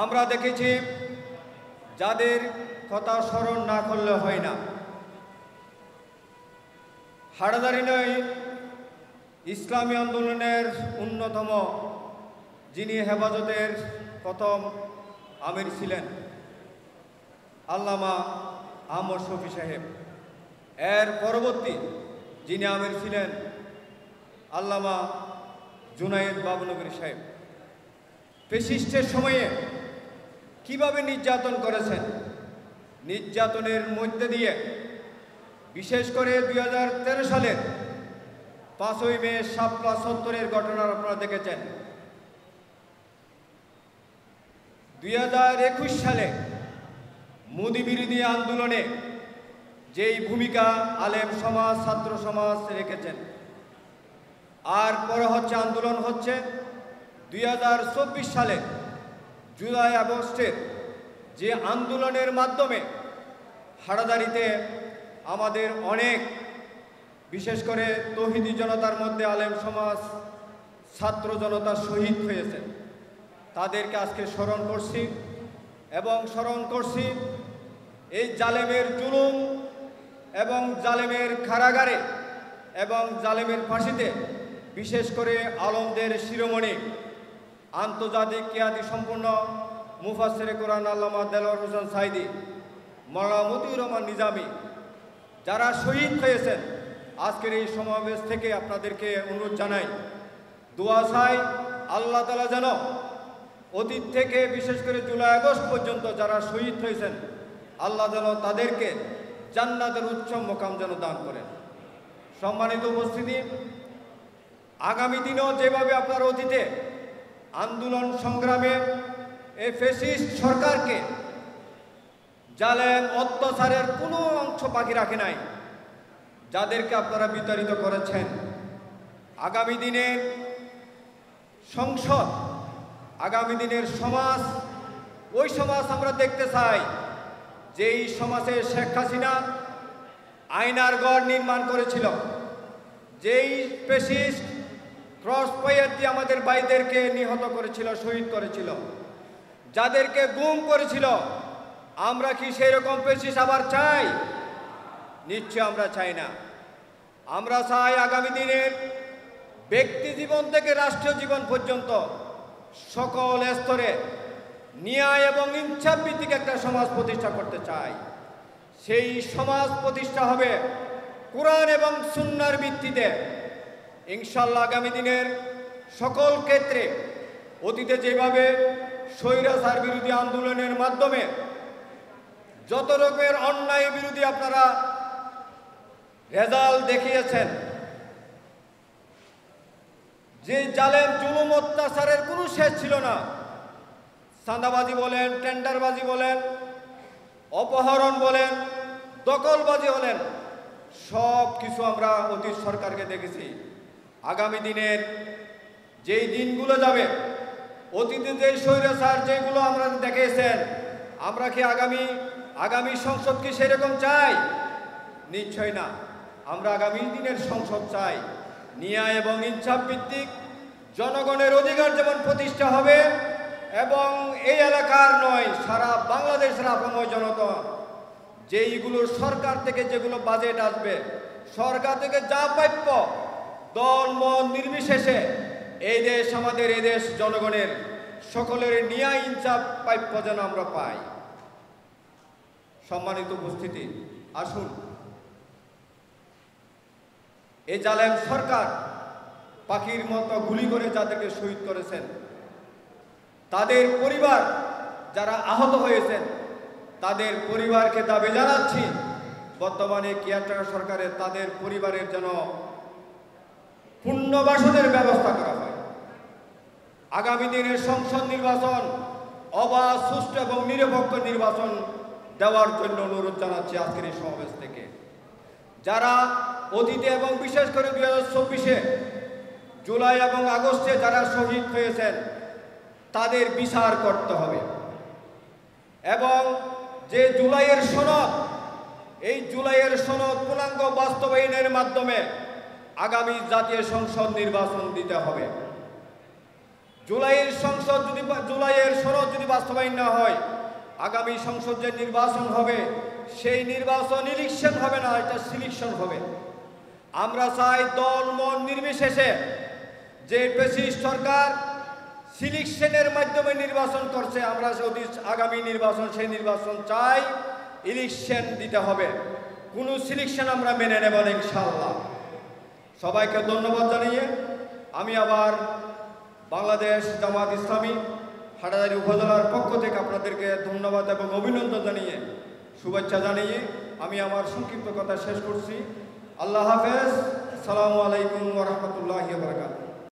আমরা দেখেছি যাদের কথা স্মরণ না করলে হয় না। হাটাজারি নয় ইসলামী আন্দোলনের অন্যতম যিনি হেফাজতের প্রথম আমির ছিলেন আল্লামা আহমদ শফি সাহেব, এর পরবর্তী যিনি আমির ছিলেন আল্লামা জুনায়েদ বাবুনগরী সাহেব। ফ্যাসিস্টের সময়ে কিভাবে নির্যাতন করেছেন, নির্যাতনের মধ্যে দিয়ে বিশেষ করে 2013 সালের 5ই মে শাপলা চত্বরের ঘটনা আপনারা দেখেছেন। 2021 সালে মোদি বিরোধী আন্দোলনে যেই ভূমিকা আলেম সমাজ ছাত্র সমাজ রেখেছেন, আর পরে আন্দোলন হচ্ছে 2024 সালে জুলাই আগস্টের যে আন্দোলনের মাধ্যমে হাটাজারিতে আমাদের অনেক বিশেষ করে তৌহিদি জনতার মধ্যে আলেম সমাজ ছাত্র জনতা শহীদ হয়েছে। তাদেরকে আজকে স্মরণ করছি এবং স্মরণ করছি এই জালেমের জুলুম এবং জালেমের কারাগারে এবং জালেমের ফাঁসিতে বিশেষ করে আলমদের শিরোমণি আন্তর্জাতিক খ্যাতি সম্পন্ন মুফাসসিরে কোরআন আল্লামা দেলোয়ার হোসেন সাইদি, মাওলানা মতিউর রহমান নিজামী যারা শহীদ হয়েছেন, আজকের এই সমাবেশ থেকে আপনাদেরকে অনুরোধ জানাই, দোয়া চাই আল্লাহ তাআলা যেন অতীত থেকে বিশেষ করে জুলাই আগস্ট পর্যন্ত যারা শহীদ হয়েছেন আল্লাহ যেন তাদেরকে জান্নাতের উচ্চ মোকাম যেন দান করেন। সম্মানিত উপস্থিতি, আগামী দিনেও যেভাবে আপনার অতীতে আন্দোলন সংগ্রামে এই ফ্যাসিস্ট সরকারকে জালেম অত্যাচারের কোনো অংশ বাকি রাখে নাই, যাদেরকে আপনারা বিতাড়িত করেছেন, আগামী দিনের সংসদ, আগামী দিনের সমাজ, ওই সমাজ আমরা দেখতে চাই যেই সমাজে শেখ হাসিনা আয়নার গড় নির্মাণ করেছিল, যেই ফ্যাসিস্ট ক্রস ফায়ার দিয়ে আমাদের ভাইদেরকে নিহত করেছিল, শহীদ করেছিল, যাদেরকে গুম করেছিল, আমরা কি সেই রকম ফ্যাসিস্ট আবার চাই? নিশ্চয় আমরা চাই না। আমরা চাই আগামী দিনের ব্যক্তি জীবন থেকে রাষ্ট্রীয় জীবন পর্যন্ত সকল স্তরে ন্যায় এবং ইনসাফ ভিত্তিক একটা সমাজ প্রতিষ্ঠা করতে চাই। সেই সমাজ প্রতিষ্ঠা হবে কোরআন এবং সুন্নাহর ভিত্তিতে। ইনশাআল্লাহ আগামী দিনের সকল ক্ষেত্রে অতীতে যেভাবে স্বৈরাচার বিরোধী আন্দোলনের মাধ্যমে যত রকমের অন্যায় বিরোধী আপনারা রেজাল্ট দেখিয়েছেন, যে জালেম জুলুম অত্যাচারের কোনো শেষ ছিল না, চাঁদাবাজি বলেন, টেন্ডারবাজি বলেন, অপহরণ বলেন, দখলবাজি বলেন, সব কিছু আমরা অতীত সরকারকে দেখেছি। আগামী দিনের যেই দিনগুলো যাবে, অতীতে যেই স্বৈরাচার যেগুলো আমরা দেখেছেন, আমরা কি আগামী সংসদ কি সেরকম চাই? নিশ্চয় না। আমরা আগামী দিনের সংসদ চাই ন্যায় এবং ইনসাফ ভিত্তিক, জনগণের অধিকার যেমন প্রতিষ্ঠা হবে এবং এই এলাকার নয় সারা বাংলাদেশের আপাময় জনতা যেইগুলো সরকার থেকে যেগুলো বাজেট আসবে, সরকার থেকে যা প্রাপ্য দল মত নির্বিশেষে এই দেশ আমাদের, এই দেশ জনগণের সকলের ন্যায় ইনসাফ প্রাপ্য যেন আমরা পাই। সম্মানিত উপস্থিতি, আসুন এই জালেম সরকার পাখির মতো গুলি করে যাদেরকে শহীদ করেছেন, তাদের পরিবার যারা আহত হয়েছেন, তাদের পরিবারকে দাবি জানাচ্ছি বর্তমানে কেয়ারটেকার সরকারের তাদের পরিবারের যেন পুনর্বাসনের ব্যবস্থা করা হয়। আগামী দিনের সংসদ নির্বাচন অবাধ, সুষ্ঠু এবং নিরপেক্ষ নির্বাচন দেওয়ার জন্য অনুরোধ জানাচ্ছি আজকের এই সমাবেশ থেকে। যারা অতীতে এবং বিশেষ করে 2024-এ জুলাই এবং আগস্টে যারা শহীদ হয়েছেন তাদের বিচার করতে হবে এবং যে জুলাইয়ের সনদ, এই জুলাইয়ের সনদ পূর্ণাঙ্গ বাস্তবায়নের মাধ্যমে আগামী জাতীয় সংসদ নির্বাচন দিতে হবে। জুলাইয়ের সনদ যদি বাস্তবায়ন না হয়, আগামী সংসদ যে নির্বাচন হবে সেই নির্বাচন ইলেকশন হবে না, এটা সিলেকশন হবে। আমরা চাই দল মত নির্বিশেষে যে ফ্যাসিস্ট সরকার সিলেকশনের মাধ্যমে নির্বাচন করছে, আমরা যদি আগামী নির্বাচন সেই নির্বাচন চাই, ইলেকশন দিতে হবে। কোনো সিলেকশন আমরা মেনে নেব না ইনশাআল্লাহ। সবাইকে ধন্যবাদ জানিয়ে আমি আবার বাংলাদেশ জামাত ইসলামী হাটাজারি উপজেলার পক্ষ থেকে আপনাদেরকে ধন্যবাদ এবং অভিনন্দন জানিয়ে শুভেচ্ছা জানিয়ে আমি আমার সংক্ষিপ্ত কথা শেষ করছি। আল্লাহ হাফেজ। আসসালামু আলাইকুম ওয়া রাহমাতুল্লাহি ওয়া বারাকাতুহু।